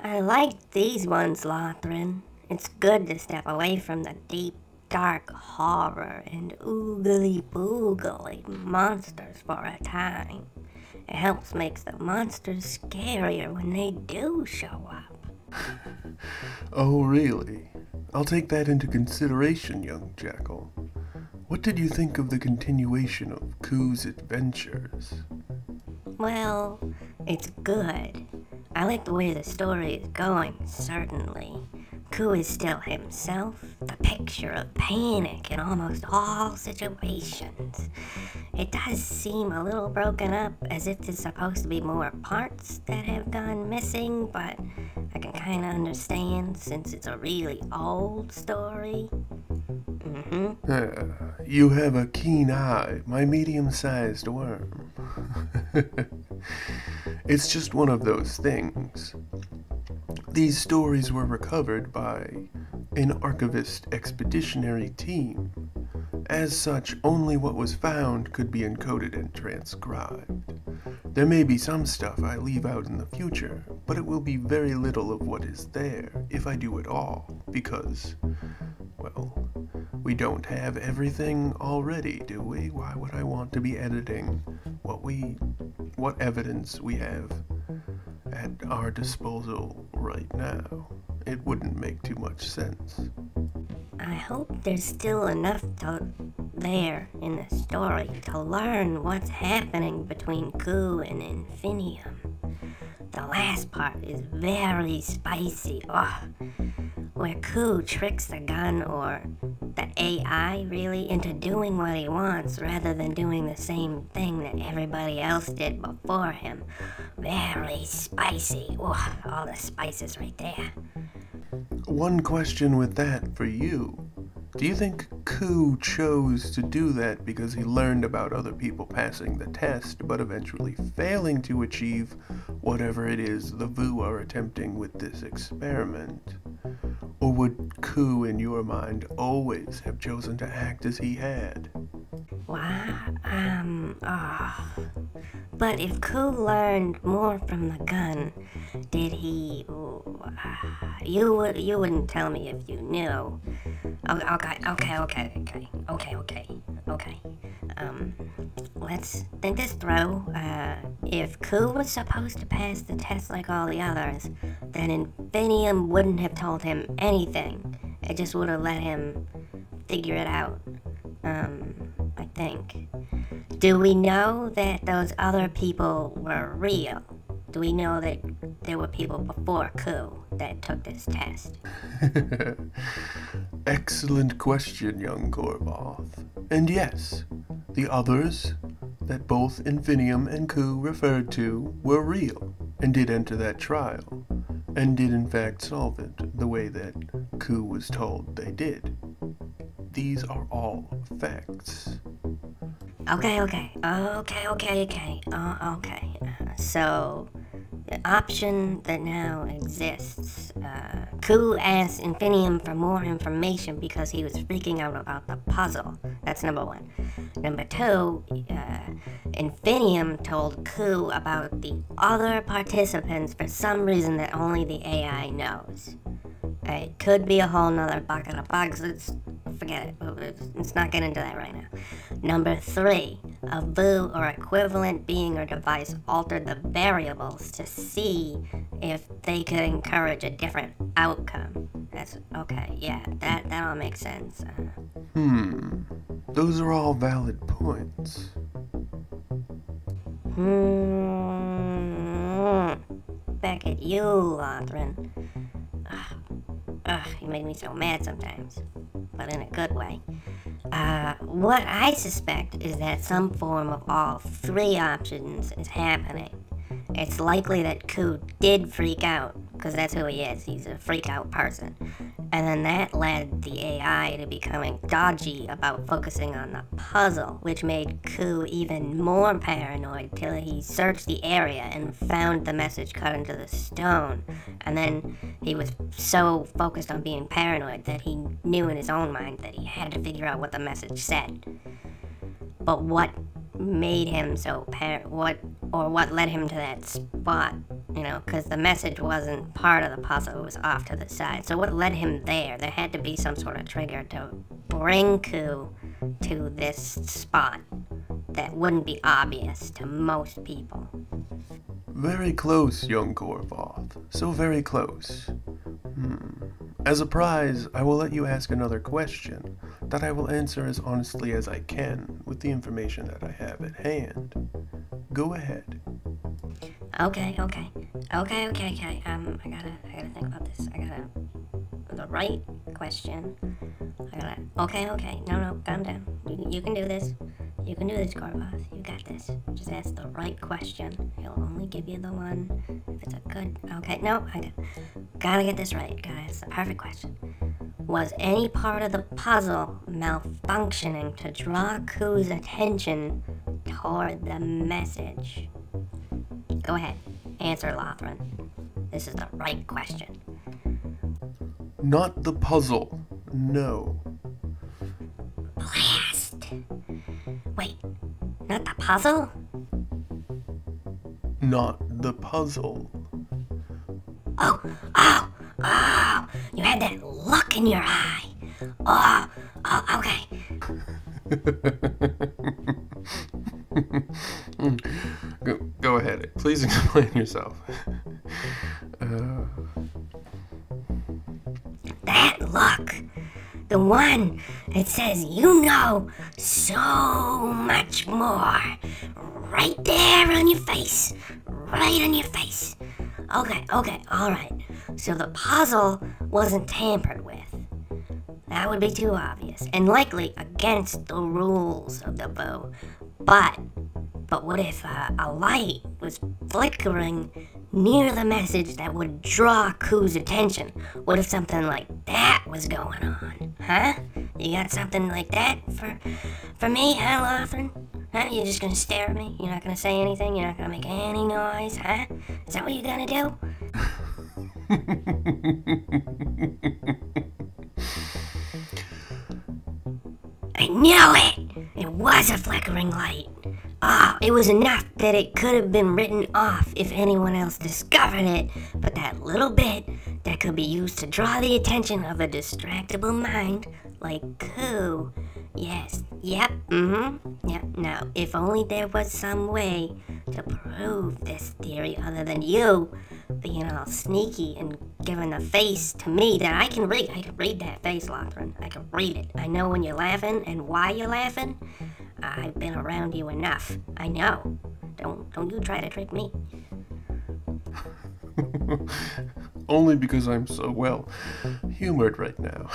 I like these ones, Lothrin. It's good to step away from the deep, dark horror and oogly-boogly monsters for a time. It helps make the monsters scarier when they do show up. Oh, really? I'll take that into consideration, young Jackal. What did you think of the continuation of Koo's adventures? Well, it's good. I like the way the story is going, certainly. Koo is still himself, the picture of panic in almost all situations. It does seem a little broken up, as if there's supposed to be more parts that have gone missing, but I can kinda understand since it's a really old story. You have a keen eye, my medium-sized worm. It's just one of those things. These stories were recovered by an archivist expeditionary team. As such, only what was found could be encoded and transcribed. There may be some stuff I leave out in the future, but it will be very little of what is there, if I do at all, because, well, we don't have everything already, do we? Why would I want to be editing what evidence we have at our disposal right now? It wouldn't make too much sense. I hope there's still enough there in the story to learn what's happening between Koo and Infinium. The last part is very spicy. Where Koo tricks the gun, or the AI really, into doing what he wants rather than doing the same thing that everybody else did before him. Very spicy. All the spices right there. One question with that for you. Do you think Koo chose to do that because he learned about other people passing the test, but eventually failing to achieve whatever it is the Vu are attempting with this experiment? Or would Koo, in your mind, always have chosen to act as he had? But if Koo learned more from the gun, did he... You wouldn't tell me if you knew. Okay. Let's think this through. If Koo was supposed to pass the test like all the others, then Infinium wouldn't have told him anything. It just would have let him figure it out. I think. Do we know that those other people were real? Do we know that there were people before Koo that took this test? Excellent question, young Korvoth. And yes, the others that both Infinium and Koo referred to were real, and did enter that trial, and did in fact solve it the way that Koo was told they did. These are all facts. Okay. So, the option that now exists, Koo asked Infinium for more information because he was freaking out about the puzzle. That's number one. Number two, Infinium told Koo about the other participants for some reason that only the AI knows. It could be a whole nother bucket of bugs. Forget it. Let's not get into that right now. Number three, a Vu or equivalent being or device altered the variables to see if they could encourage a different outcome. That's okay. Yeah, that all makes sense. Those are all valid points. Back at you, Lothrin. You make me so mad sometimes, but in a good way. What I suspect is that some form of all three options is happening. It's likely that Koo did freak out, because that's who he is. He's a freak-out person. And then that led the AI to becoming dodgy about focusing on the puzzle, which made Koo even more paranoid till he searched the area and found the message cut into the stone. And then he was so focused on being paranoid that he knew in his own mind that he had to figure out what the message said. But what made him so what led him to that spot you know, because the message wasn't part of the puzzle, it was off to the side. So what led him there? There had to be some sort of trigger to bring Ku to this spot that wouldn't be obvious to most people. Very close, young Korvoth. So very close. As a prize, I will let you ask another question that I will answer as honestly as I can with the information that I have at hand. Go ahead. Okay. I gotta think about this. The right question. Okay. No, calm down. You can do this. You can do this, Korvoth. You got this. Just ask the right question. He'll only give you the one if it's a good... Okay, no, I gotta get this right. Gotta ask the perfect question. Was any part of the puzzle malfunctioning to draw Ku's attention toward the message? Go ahead. Answer, Lothran. This is the right question. Not the puzzle. No. Blast! Wait, not the puzzle? Not the puzzle. Oh, you had that look in your eye. Oh, okay. Go ahead. Please explain yourself. That look. The one that says you know so much more. Right there on your face. Right on your face. Okay, alright. So the puzzle wasn't tampered with. That would be too obvious, and likely against the rules of the bow. But what if a light was flickering near the message that would draw Ku's attention? What if something like that was going on? Huh? You got something like that for me, huh, Lothran? Huh? You just gonna stare at me? You're not gonna say anything? You're not gonna make any noise, huh? Is that what you're gonna do? I knew it! It was a flickering light. Oh, it was enough that it could have been written off if anyone else discovered it, but that little bit that could be used to draw the attention of a distractible mind like Ku. Yes, yep. Now, if only there was some way to prove this theory other than you being all sneaky and giving a face to me that I can read. I can read that face, Lothran. I can read it. I know when you're laughing and why you're laughing. I've been around you enough. I know. Don't you try to trick me. Only because I'm so well humored right now.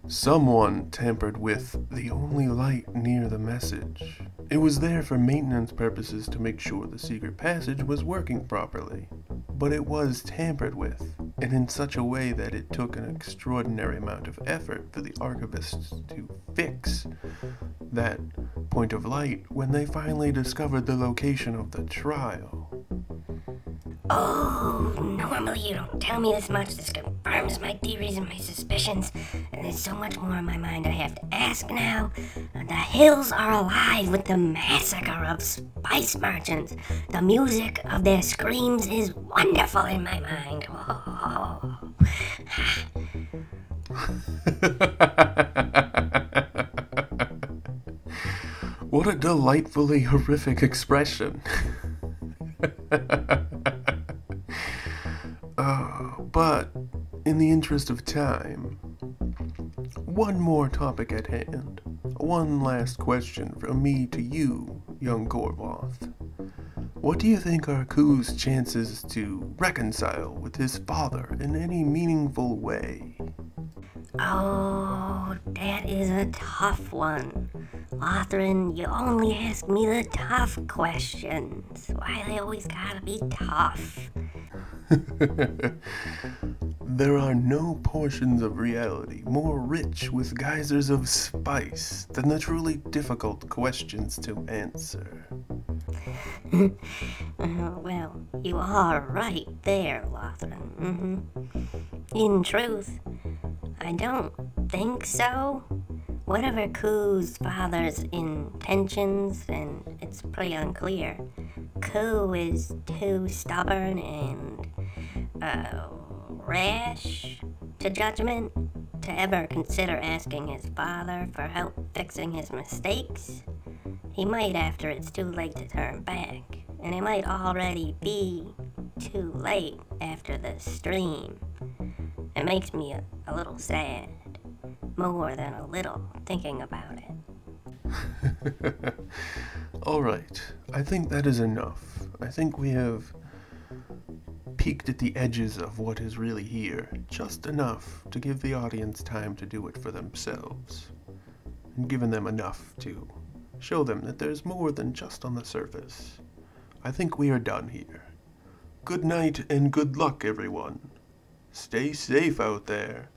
Someone tampered with the only light near the message. It was there for maintenance purposes to make sure the secret passage was working properly. But it was tampered with, and in such a way that it took an extraordinary amount of effort for the archivists to fix that point of light when they finally discovered the location of the trial. Oh, normally you don't tell me this much. This confirms my theories and my suspicions. And there's so much more in my mind I have to ask now. The hills are alive with the massacre of spice merchants. The music of their screams is wonderful in my mind. Oh. What a delightfully horrific expression. But in the interest of time, one more topic at hand. One last question from me to you, young Korvoth. What do you think are Ku's chances to reconcile with his father in any meaningful way? Oh, that is a tough one. Lothran, you only ask me the tough questions. Why they always gotta be tough? There are no portions of reality more rich with geysers of spice than the truly difficult questions to answer. Well, you are right there, Lothran. In truth, I don't think so. Whatever Ku's father's intentions, and it's pretty unclear, Ku is too stubborn and rash to judgment to ever consider asking his father for help fixing his mistakes. He might after it's too late to turn back, and it might already be too late after the stream. It makes me a little sad, more than a little, thinking about it. Alright, I think that is enough. I think we have peeked at the edges of what is really here, just enough to give the audience time to do it for themselves, and given them enough to show them that there's more than just on the surface. I think we are done here. Good night and good luck, everyone. Stay safe out there.